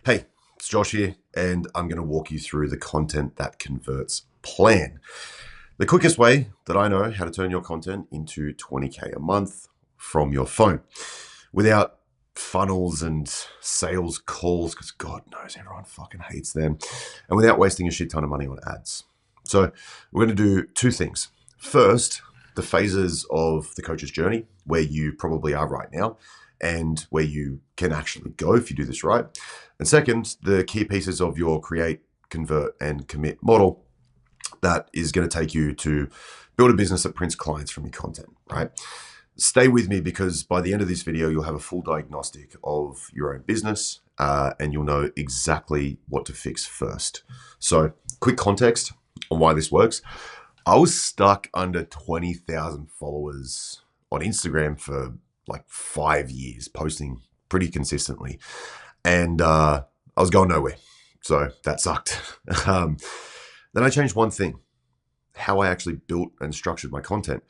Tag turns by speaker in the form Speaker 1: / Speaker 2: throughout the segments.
Speaker 1: Hey, it's Josh here, and I'm going to walk you through the content that converts plan. The quickest way that I know how to turn your content into 20K a month from your phone without funnels and sales calls, because God knows everyone fucking hates them, and without wasting a shit ton of money on ads. So we're going to do two things. First, the phases of the coach's journey, where you probably are right now, and where you can actually go if you do this right. And second, the key pieces of your create, convert, and commit model that is going to take you to build a business that prints clients from your content, right? Stay with me, because by the end of this video, you'll have a full diagnostic of your own business and you'll know exactly what to fix first. So quick context on why this works. I was stuck under 20,000 followers on Instagram for like 5 years, posting pretty consistently. And I was going nowhere. So that sucked. Then I changed one thing, how I actually built and structured my content.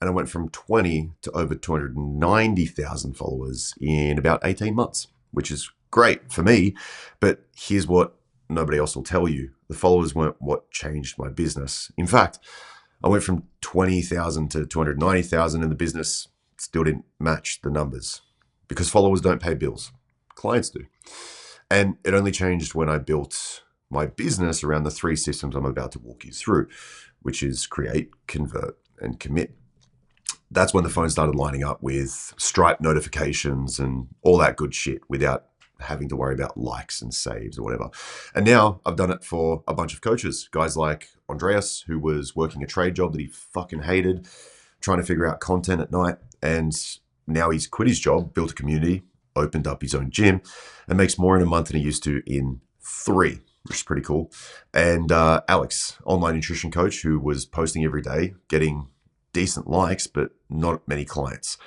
Speaker 1: And I went from 20 to over 290,000 followers in about 18 months, which is great for me. But here's what nobody else will tell you. The followers weren't what changed my business. In fact, I went from 20,000 to 290,000 and the business still didn't match the numbers, because followers don't pay bills. Clients do. And it only changed when I built my business around the three systems I'm about to walk you through, which is create, convert, and commit. That's when the phone started lining up with Stripe notifications and all that good shit without having to worry about likes and saves or whatever. And now I've done it for a bunch of coaches, guys like Andreas, who was working a trade job that he fucking hated, trying to figure out content at night. And now he's quit his job, built a community, opened up his own gym, and makes more in a month than he used to in 3, which is pretty cool. And Alex, online nutrition coach, who was posting every day, getting decent likes, but not many clients.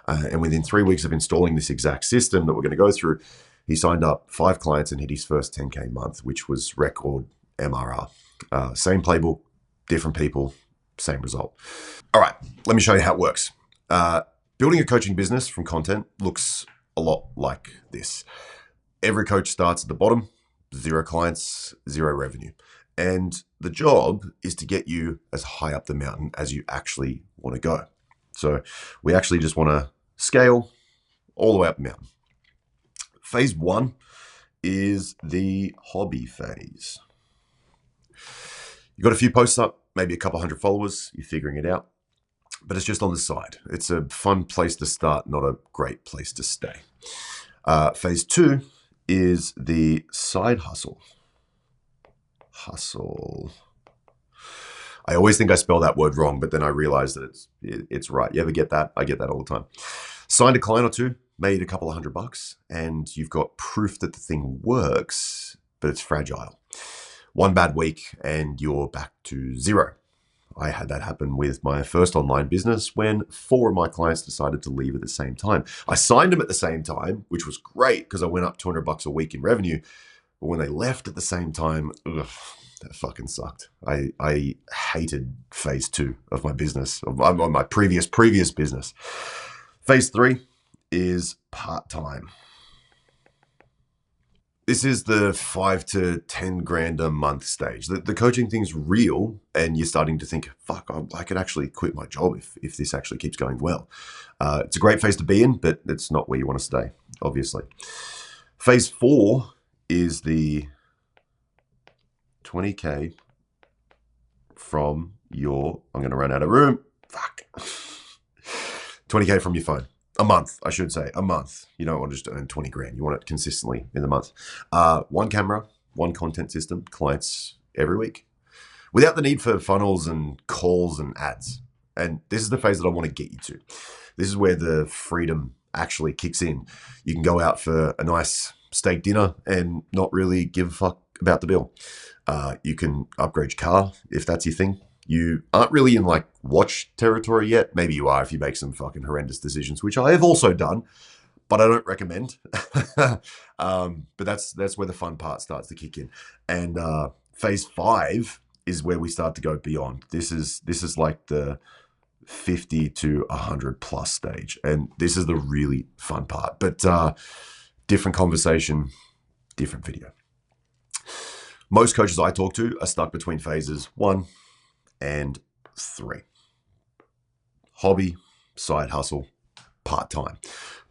Speaker 1: And within 3 weeks of installing this exact system that we're going to go through, he signed up 5 clients and hit his first 10K month, which was record MRR. Same playbook, different people, same result. All right, let me show you how it works. Building a coaching business from content looks a lot like this. Every coach starts at the bottom, 0 clients, 0 revenue. And the job is to get you as high up the mountain as you actually want to go. So we actually just want to scale all the way up the mountain. Phase 1 is the hobby phase. You've got a few posts up, maybe a couple hundred followers, you're figuring it out, but it's just on the side. It's a fun place to start, not a great place to stay. Phase 2 is the side hustle. I always think I spell that word wrong, but then I realize that it's right. You ever get that? I get that all the time. Signed a client or two, made a couple of $100, and you've got proof that the thing works, but it's fragile. One bad week and you're back to 0. I had that happen with my first online business when 4 of my clients decided to leave at the same time. I signed them at the same time, which was great because I went up $200 a week in revenue. But when they left at the same time, that fucking sucked. I hated phase 2 of my business, of my previous business. Phase 3 is part-time. This is the 5 to 10 grand a month stage. The coaching thing's real, and you're starting to think, fuck, I could actually quit my job if this actually keeps going well. It's a great phase to be in, but it's not where you want to stay, obviously. Phase 4 is the 20K from your, I'm going to run out of room. Fuck. 20K from your phone. A month, I should say, a month. You don't want to just earn 20 grand. You want it consistently in the month. 1 camera, 1 content system, clients every week, without the need for funnels and calls and ads. And this is the phase that I want to get you to. This is where the freedom actually kicks in. You can go out for a nice steak dinner and not really give a fuck about the bill. You can upgrade your car if that's your thing. You aren't really in like watch territory yet. Maybe you are if you make some fucking horrendous decisions, which I have also done, but I don't recommend. But that's where the fun part starts to kick in. And phase 5 is where we start to go beyond. This is like the 50 to 100 plus stage. And this is the really fun part, but different conversation, different video. Most coaches I talk to are stuck between phases 1 and 3. Hobby, side hustle, part-time.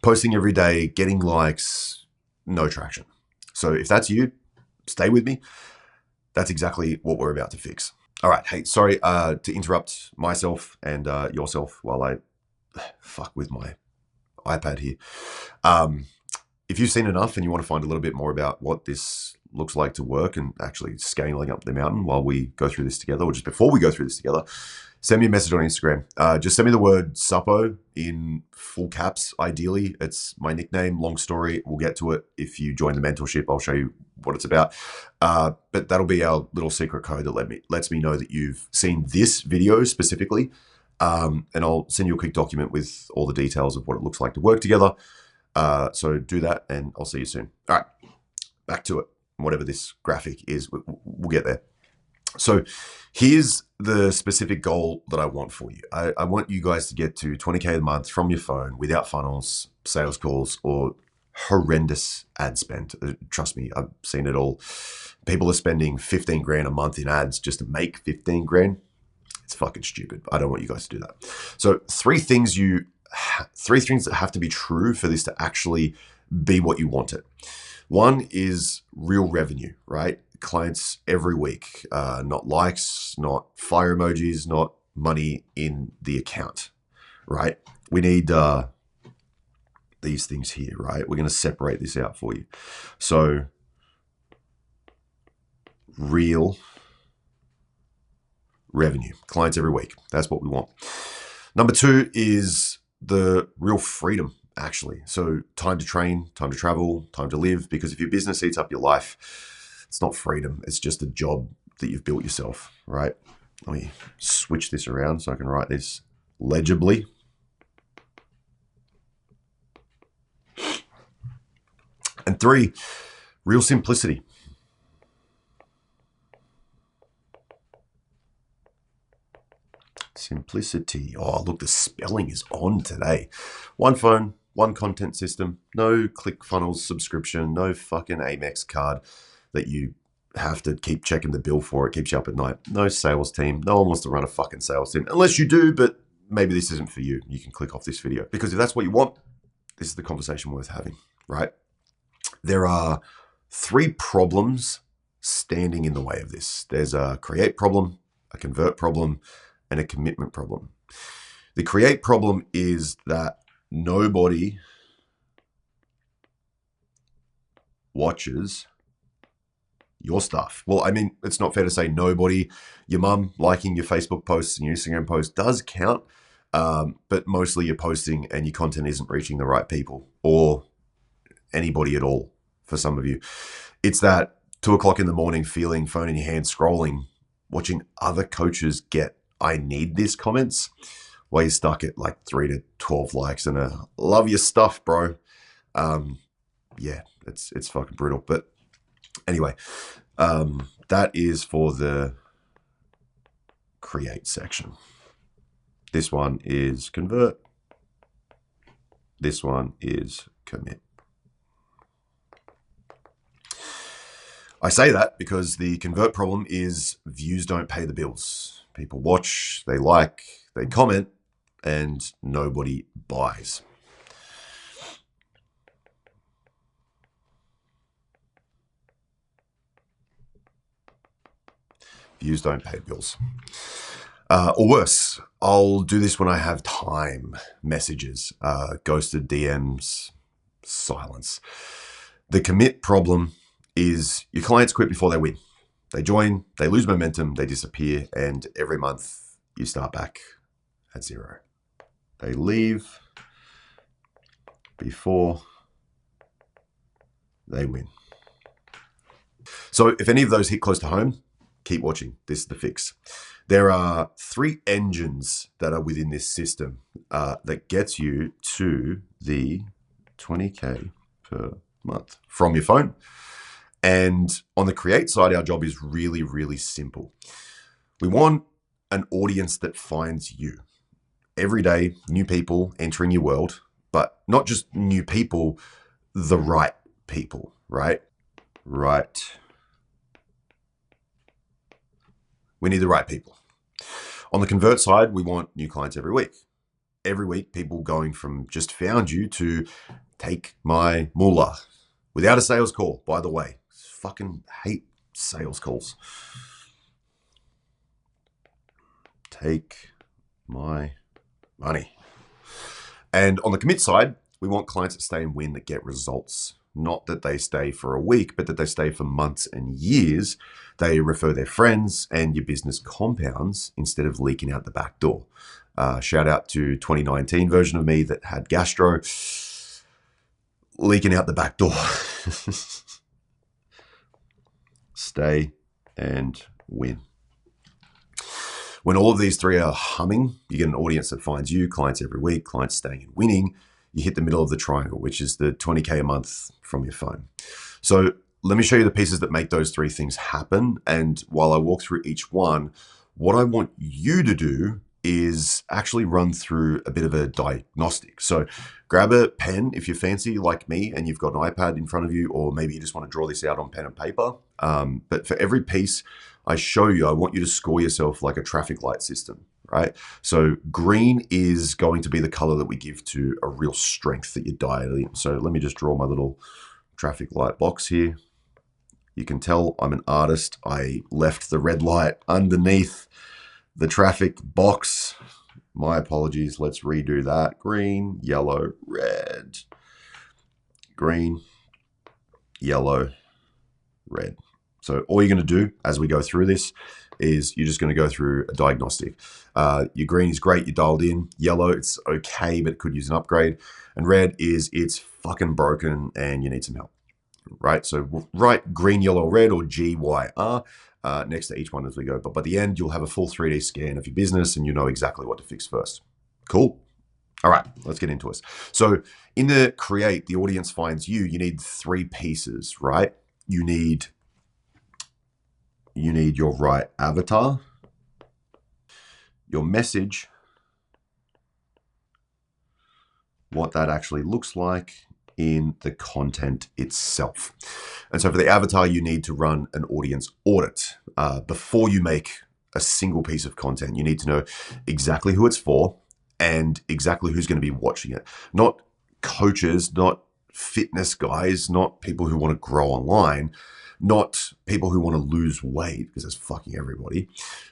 Speaker 1: Posting every day, getting likes, no traction. So if that's you, stay with me. That's exactly what we're about to fix. All right. Hey, sorry to interrupt myself and yourself while I fuck with my iPad here. If you've seen enough and you want to find a little bit more about what this looks like to work and actually scaling up the mountain while we go through this together, or just before we go through this together, send me a message on Instagram. Just send me the word Suppo in full caps, ideally. It's my nickname, long story. We'll get to it. If you join the mentorship, I'll show you what it's about. But that'll be our little secret code that lets me know that you've seen this video specifically. And I'll send you a quick document with all the details of what it looks like to work together. So do that and I'll see you soon. All right, back to it. Whatever this graphic is, we'll get there. So here's the specific goal that I want for you. I want you guys to get to 20K a month from your phone without funnels, sales calls, or horrendous ad spend. Trust me, I've seen it all. People are spending 15 grand a month in ads just to make 15 grand. It's fucking stupid. I don't want you guys to do that. So three things that have to be true for this to actually be what you want it. One is real revenue, right? Clients every week, not likes, not fire emojis, not money in the account, right? We need these things here, right? We're going to separate this out for you. So real revenue, clients every week. That's what we want. Number 2 is the real freedom, actually. So time to train, time to travel, time to live, because if your business eats up your life, it's not freedom. It's just a job that you've built yourself, right? Let me switch this around so I can write this legibly. And 3, real simplicity. Simplicity. Oh, look, the spelling is on today. One phone, one content system, no ClickFunnels subscription, no fucking Amex card that you have to keep checking the bill for. It keeps you up at night. No sales team. No one wants to run a fucking sales team. Unless you do, but maybe this isn't for you. You can click off this video. Because if that's what you want, this is the conversation worth having, right? There are 3 problems standing in the way of this. There's a create problem, a convert problem, and a commitment problem. The create problem is that nobody watches your stuff. Well, I mean, it's not fair to say nobody. Your mum liking your Facebook posts and your Instagram posts does count, but mostly you're posting and your content isn't reaching the right people or anybody at all for some of you. It's that 2 o'clock in the morning feeling, phone in your hand, scrolling, watching other coaches get I need this comments while you're stuck at like 3 to 12 likes and a love your stuff, bro. Yeah, it's fucking brutal. But anyway, that is for the create section. This one is convert. This one is commit. I say that because the convert problem is views don't pay the bills. People watch, they like, they comment, and nobody buys. Views don't pay bills. Or worse, I'll do this when I have time. Messages, ghosted DMs, silence. The commit problem is your clients quit before they win. They join, they lose momentum, they disappear, and every month you start back at 0. They leave before they win. So if any of those hit close to home, keep watching. This is the fix. There are 3 engines that are within this system that gets you to the 20K per month from your phone. And on the create side, our job is really, really simple. We want an audience that finds you. Every day, new people entering your world, but not just new people, the right people, right? right. We need the right people. On the convert side, we want new clients every week. Every week, people going from just found you to take my moolah without a sales call, by the way. Fucking hate sales calls. Take my money. And on the commit side, we want clients that stay and win, that get results. Not that they stay for a week, but that they stay for months and years. They refer their friends and your business compounds instead of leaking out the back door. Shout out to 2019 version of me that had gastro leaking out the back door. Stay and win. When all of these three are humming, you get an audience that finds you, clients every week, clients staying and winning. You hit the middle of the triangle, which is the 20K a month from your phone. So let me show you the pieces that make those three things happen. And while I walk through each one, what I want you to do is actually run through a bit of a diagnostic. So grab a pen if you're fancy like me and you've got an iPad in front of you, or maybe you just want to draw this out on pen and paper. But for every piece I show you, I want you to score yourself like a traffic light system, right? So green is going to be the color that we give to a real strength that you dial in. So let me just draw my little traffic light box here. You can tell I'm an artist. I left the red light underneath the traffic box. My apologies. Let's redo that. Green, yellow, red. Green, yellow, red. So all you're going to do as we go through this is you're just going to go through a diagnostic. Your green is great. You dialed in. Yellow, it's okay, but it could use an upgrade. And red is it's fucking broken and you need some help, right? So write green, yellow, red, or GYR next to each one as we go. But by the end, you'll have a full 3D scan of your business and you know exactly what to fix first. Cool. All right, let's get into it. So in the create, the audience finds you, you need three pieces, right? You need your right avatar, your message, what that actually looks like in the content itself. And so for the avatar, you need to run an audience audit. Before you make a single piece of content, you need to know exactly who it's for and exactly who's going to be watching it. Not coaches, not fitness guys, not people who want to grow online, not people who want to lose weight, because that's fucking everybody.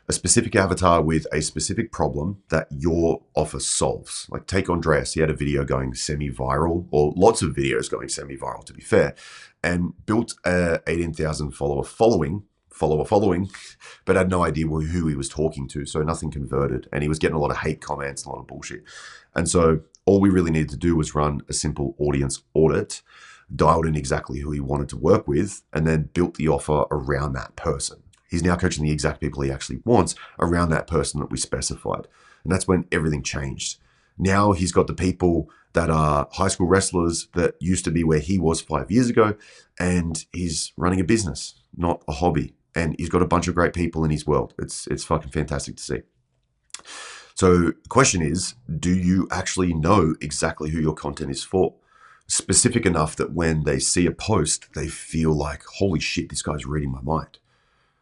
Speaker 1: A specific avatar with a specific problem that your offer solves. Like take Andreas, he had a video going semi-viral, or lots of videos going semi-viral to be fair, and built a 18,000 follower following, but had no idea who he was talking to. So nothing converted. And he was getting a lot of hate comments, a lot of bullshit. And so all we really needed to do was run a simple audience audit, dialed in exactly who he wanted to work with, and then built the offer around that person. He's now coaching the exact people he actually wants around that person that we specified. And that's when everything changed. Now he's got the people that are high school wrestlers that used to be where he was 5 years ago, and he's running a business, not a hobby. And he's got a bunch of great people in his world. It's fucking fantastic to see. So the question is, do you actually know exactly who your content is for? Specific enough that when they see a post, they feel like, holy shit, this guy's reading my mind,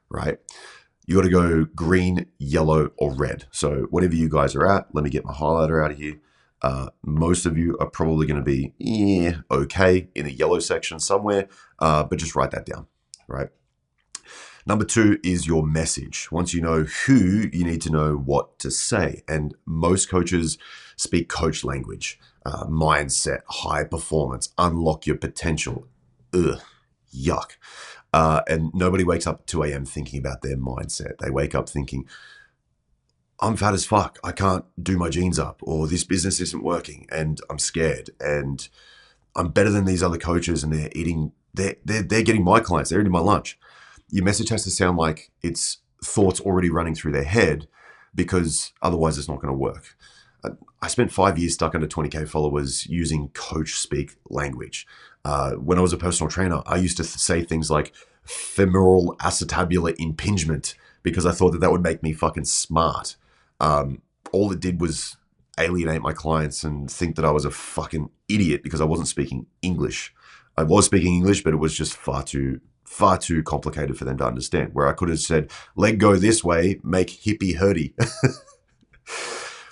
Speaker 1: right? You got to go green, yellow, or red. So whatever you guys are at, let me get my highlighter out of here. Most of you are probably going to be okay in the yellow section somewhere, but just write that down, right? Number two is your message. Once you know who, you need to know what to say. And most coaches speak coach language, mindset, high performance, unlock your potential. Ugh, yuck. And nobody wakes up at 2 a.m. thinking about their mindset. They wake up thinking, I'm fat as fuck. I can't do my jeans up, or this business isn't working and I'm scared and I'm better than these other coaches and they're getting my clients. They're eating my lunch. Your message has to sound like it's thoughts already running through their head, because otherwise it's not going to work. I spent 5 years stuck under 20K followers using coach speak language. When I was a personal trainer, I used to say things like femoral acetabular impingement because I thought that would make me fucking smart. All it did was alienate my clients and think that I was a fucking idiot because I wasn't speaking English. I was speaking English, but it was just far too far too complicated for them to understand. Where I could have said, leg go this way, make hippie hurdy.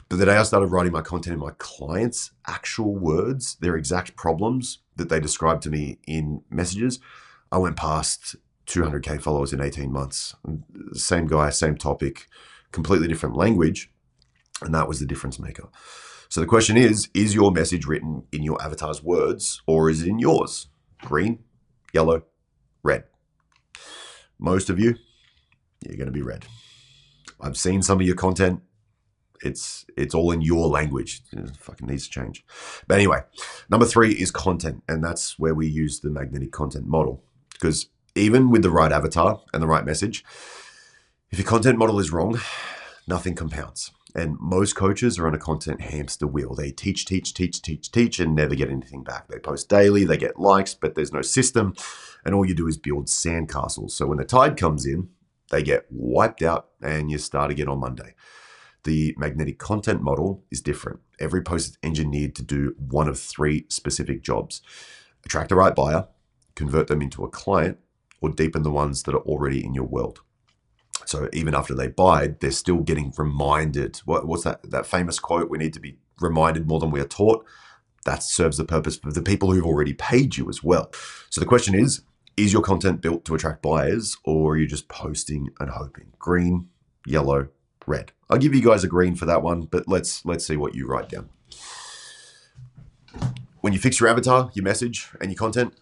Speaker 1: But the day I started writing my content in my clients' actual words, their exact problems that they described to me in messages, I went past 200K followers in 18 months. Same guy, same topic, completely different language. And that was the difference maker. So the question is your message written in your avatar's words or is it in yours? Green, yellow, red. Most of you, you're going to be red. I've seen some of your content. It's all in your language. It fucking needs to change. But anyway, number 3 is content. And that's where we use the magnetic content model. Because even with the right avatar and the right message, if your content model is wrong, nothing compounds. And most coaches are on a content hamster wheel. They teach, and never get anything back. They post daily, they get likes, but there's no system. And all you do is build sandcastles. So when the tide comes in, they get wiped out and you start again on Monday. The magnetic content model is different. Every post is engineered to do one of 3 specific jobs: attract the right buyer, convert them into a client, or deepen the ones that are already in your world. So even after they buy, they're still getting reminded. What's that famous quote? We need to be reminded more than we are taught. That serves the purpose for the people who've already paid you as well. So the question is your content built to attract buyers or are you just posting and hoping? Green, yellow, red. I'll give you guys a green for that one, but let's see what you write down. When you fix your avatar, your message, and your content,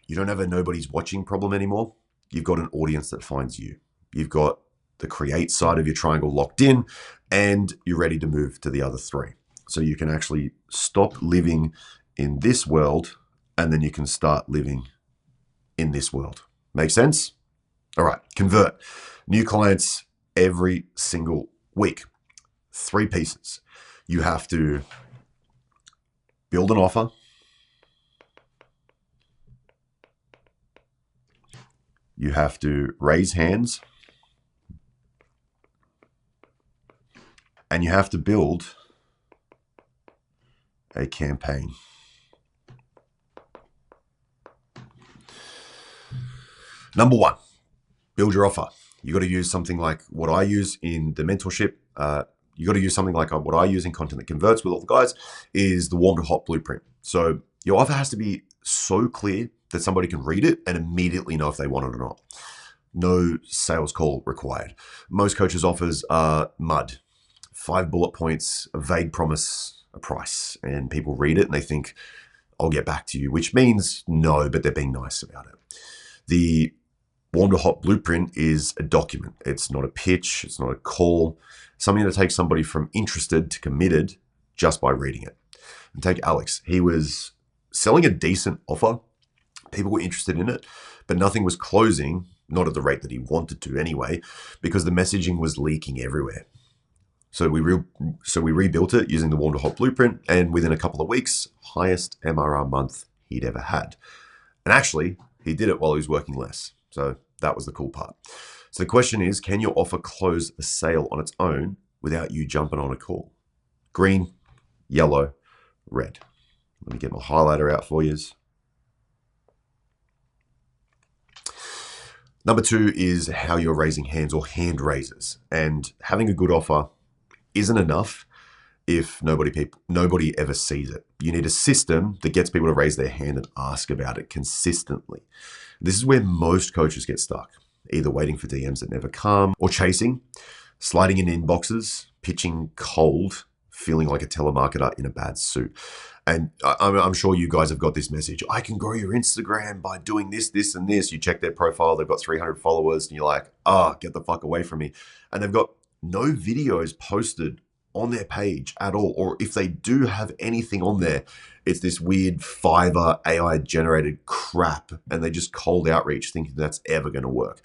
Speaker 1: you don't have a nobody's watching problem anymore. You've got an audience that finds you. You've got the create side of your triangle locked in, and you're ready to move to the other 3. So you can actually stop living in this world, and then you can start living in this world. Make sense? All right, convert. New clients every single week. 3 pieces. You have to build an offer. You have to raise hands. And you have to build a campaign. Number 1, build your offer. You got to use something like what I use in the mentorship. You got to use something like what I use in Content That Converts with all the guys is the warm to hot blueprint. So your offer has to be so clear that somebody can read it and immediately know if they want it or not. No sales call required. Most coaches' offers are mud. 5 bullet points, a vague promise, a price, and people read it and they think, I'll get back to you, which means no, but they're being nice about it. The warm to hot blueprint is a document. It's not a pitch. It's not a call. Something that takes somebody from interested to committed just by reading it. And take Alex. He was selling a decent offer. People were interested in it, but nothing was closing, not at the rate that he wanted to anyway, because the messaging was leaking everywhere. So we rebuilt it using the warm to hot blueprint, and within a couple of weeks, highest MRR month he'd ever had. And actually, he did it while he was working less. So that was the cool part. So the question is, can your offer close a sale on its own without you jumping on a call? Green, yellow, red. Let me get my highlighter out for you. Number 2 is how you're raising hands or hand raisers. And having a good offer isn't enough if nobody ever sees it. You need a system that gets people to raise their hand and ask about it consistently. This is where most coaches get stuck, either waiting for DMs that never come or chasing, sliding in inboxes, pitching cold, feeling like a telemarketer in a bad suit. And I'm sure you guys have got this message. I can grow your Instagram by doing this, this, and this. You check their profile, they've got 300 followers, and you're like, get the fuck away from me. And they've got no videos posted on their page at all. Or if they do have anything on there, it's this weird Fiverr AI generated crap. And they just cold outreach thinking that's ever going to work.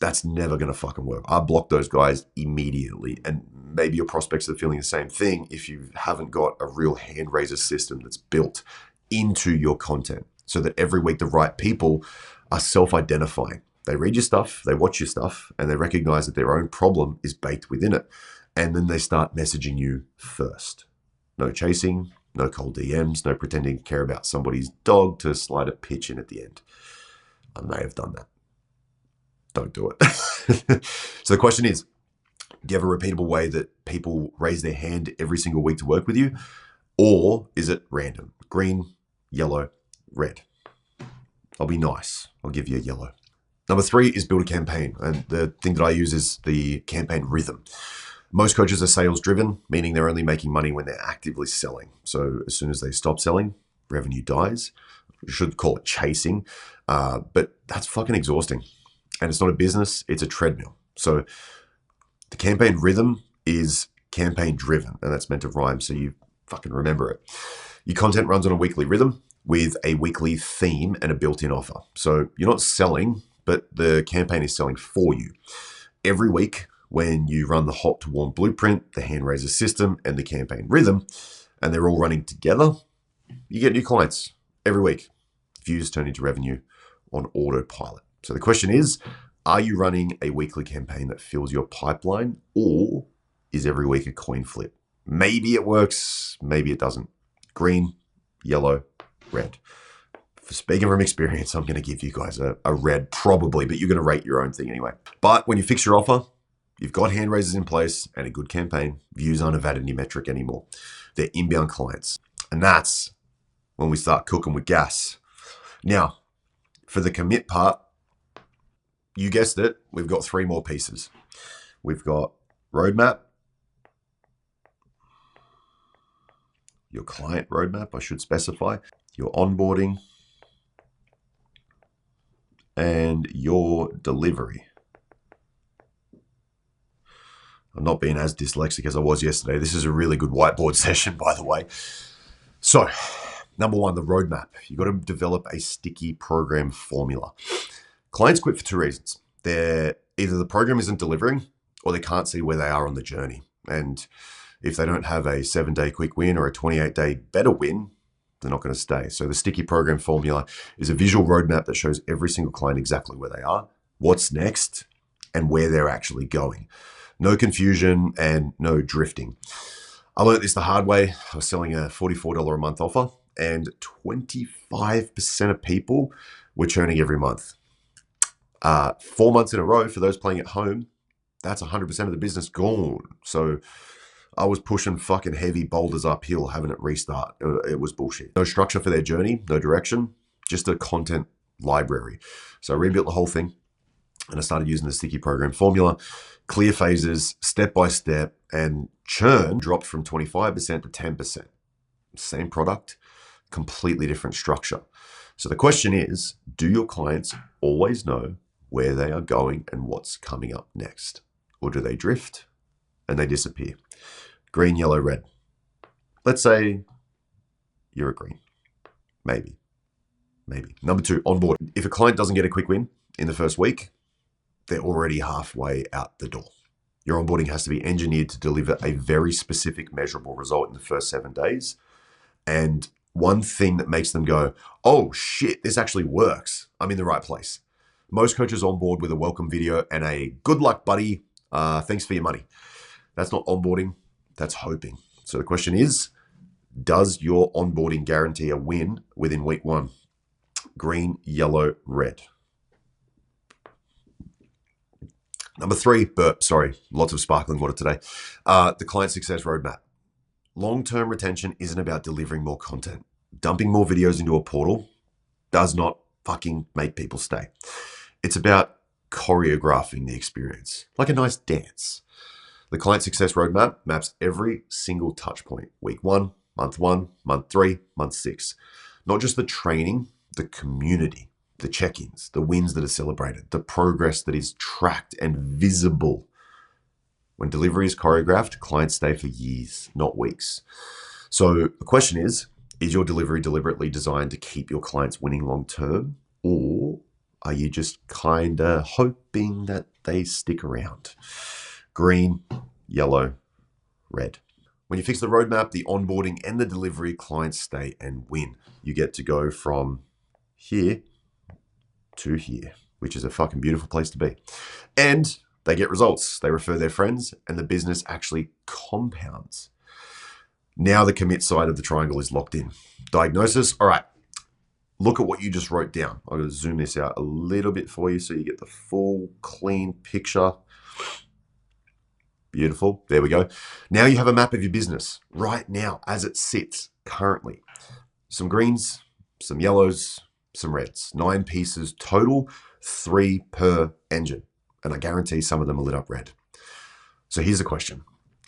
Speaker 1: That's never going to fucking work. I block those guys immediately. And maybe your prospects are feeling the same thing if you haven't got a real hand raiser system that's built into your content so that every week the right people are self-identifying. They read your stuff, they watch your stuff, and they recognize that their own problem is baked within it. And then they start messaging you first. No chasing, no cold DMs, no pretending to care about somebody's dog to slide a pitch in at the end. I may have done that. don't do it. So the question is, do you have a repeatable way that people raise their hand every single week to work with you? Or is it random? Green, yellow, red. I'll be nice. I'll give you a yellow. Number 3 is build a campaign. And the thing that I use is the campaign rhythm. Most coaches are sales driven, meaning they're only making money when they're actively selling. So as soon as they stop selling, revenue dies. You should call it chasing, but that's fucking exhausting. And it's not a business, it's a treadmill. So the campaign rhythm is campaign driven, and that's meant to rhyme, so you fucking remember it. Your content runs on a weekly rhythm with a weekly theme and a built-in offer. So you're not selling, but the campaign is selling for you. Every week, when you run the hot to warm blueprint, the hand raiser system, and the campaign rhythm, and they're all running together, you get new clients every week. Views turn into revenue on autopilot. So the question is, are you running a weekly campaign that fills your pipeline, or is every week a coin flip? Maybe it works, maybe it doesn't. Green, yellow, red. For speaking from experience, I'm going to give you guys a red probably, but you're going to rate your own thing anyway. But when you fix your offer, you've got hand raisers in place and a good campaign. Views aren't a vanity metric anymore. They're inbound clients. And that's when we start cooking with gas. Now, for the commit part, you guessed it, we've got 3 more pieces. We've got roadmap, your client roadmap, I should specify, your onboarding, and your delivery. I'm not being as dyslexic as I was yesterday. This is a really good whiteboard session, by the way. So, number 1, the roadmap. You've got to develop a sticky program formula. Clients quit for 2 reasons. Either the program isn't delivering or they can't see where they are on the journey. And if they don't have a 7-day quick win or a 28-day better win, they're not going to stay. So the sticky program formula is a visual roadmap that shows every single client exactly where they are, what's next, and where they're actually going. No confusion and no drifting. I learned this the hard way. I was selling a $44 a month offer, and 25% of people were churning every month. 4 months in a row, for those playing at home, that's 100% of the business gone. So I was pushing fucking heavy boulders uphill, having it restart. It was bullshit. No structure for their journey, no direction, just a content library. So I rebuilt the whole thing, and I started using the sticky program formula, clear phases, step by step, and churn dropped from 25% to 10%. Same product, completely different structure. So the question is, do your clients always know where they are going and what's coming up next? Or do they drift and they disappear? Green, yellow, red. Let's say you're a green. Maybe. Number 2, onboard. If a client doesn't get a quick win in the first week, they're already halfway out the door. Your onboarding has to be engineered to deliver a very specific, measurable result in the first 7 days. And one thing that makes them go, oh shit, this actually works. I'm in the right place. Most coaches onboard with a welcome video and a good luck, buddy. Thanks for your money. That's not onboarding. That's hoping. So the question is, does your onboarding guarantee a win within week 1? Green, yellow, red. Number 3, burp. Sorry, lots of sparkling water today. The client success roadmap. Long-term retention isn't about delivering more content. Dumping more videos into a portal does not fucking make people stay. It's about choreographing the experience, like a nice dance. The client success roadmap maps every single touch point. Week 1, month 3, month 6. Not just the training, the community, the check-ins, the wins that are celebrated, the progress that is tracked and visible. When delivery is choreographed, clients stay for years, not weeks. So the question is your delivery deliberately designed to keep your clients winning long-term, or are you just kind of hoping that they stick around? Green, yellow, red. When you fix the roadmap, the onboarding, and the delivery, clients stay and win. You get to go from here to here, which is a fucking beautiful place to be. And they get results. They refer their friends, and the business actually compounds. Now the commit side of the triangle is locked in. Diagnosis. All right. look at what you just wrote down. I'm going to zoom this out a little bit for you so you get the full clean picture. Beautiful. There we go. Now you have a map of your business right now as it sits currently. Some greens, some yellows, some reds. 9 pieces total, 3 per engine. And I guarantee some of them are lit up red. So here's a question.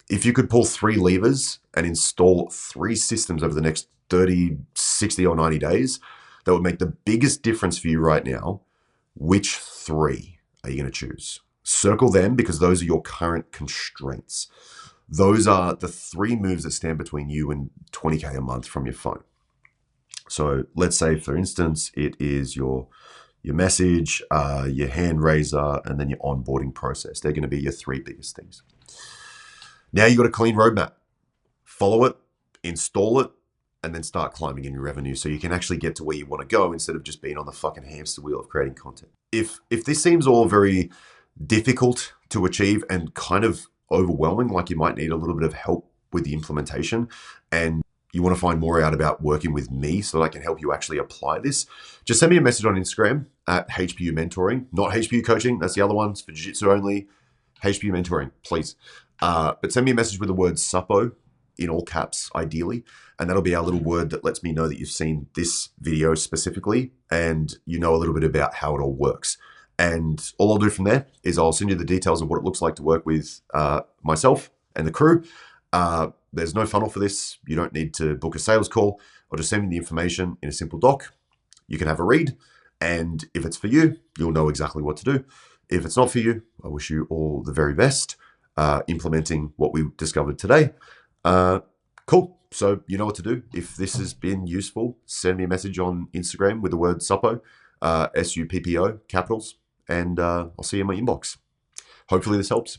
Speaker 1: If you could pull 3 levers and install 3 systems over the next 30, 60, or 90 days, that would make the biggest difference for you right now, which 3 are you going to choose? Circle them because those are your current constraints. Those are the 3 moves that stand between you and 20K a month from your phone. So let's say, for instance, it is your message, your hand raiser, and then your onboarding process. They're going to be your 3 biggest things. Now you've got a clean roadmap. Follow it, install it, and then start climbing in your revenue so you can actually get to where you want to go instead of just being on the fucking hamster wheel of creating content. If this seems all very difficult to achieve and kind of overwhelming, like you might need a little bit of help with the implementation, and you want to find more out about working with me so that I can help you actually apply this, just send me a message on Instagram at HPU Mentoring, not HPU Coaching. That's the other one. It's for Jiu-Jitsu only. HPU Mentoring, please. But send me a message with the word suppo in all caps, ideally. And that'll be our little word that lets me know that you've seen this video specifically and you know a little bit about how it all works. And all I'll do from there is I'll send you the details of what it looks like to work with myself and the crew. There's no funnel for this. You don't need to book a sales call or just send me the information in a simple doc. You can have a read. And if it's for you, you'll know exactly what to do. If it's not for you, I wish you all the very best implementing what we discovered today. Cool. So you know what to do. If this has been useful, send me a message on Instagram with the word SUPPO, SUPPO, capitals, and I'll see you in my inbox. Hopefully this helps.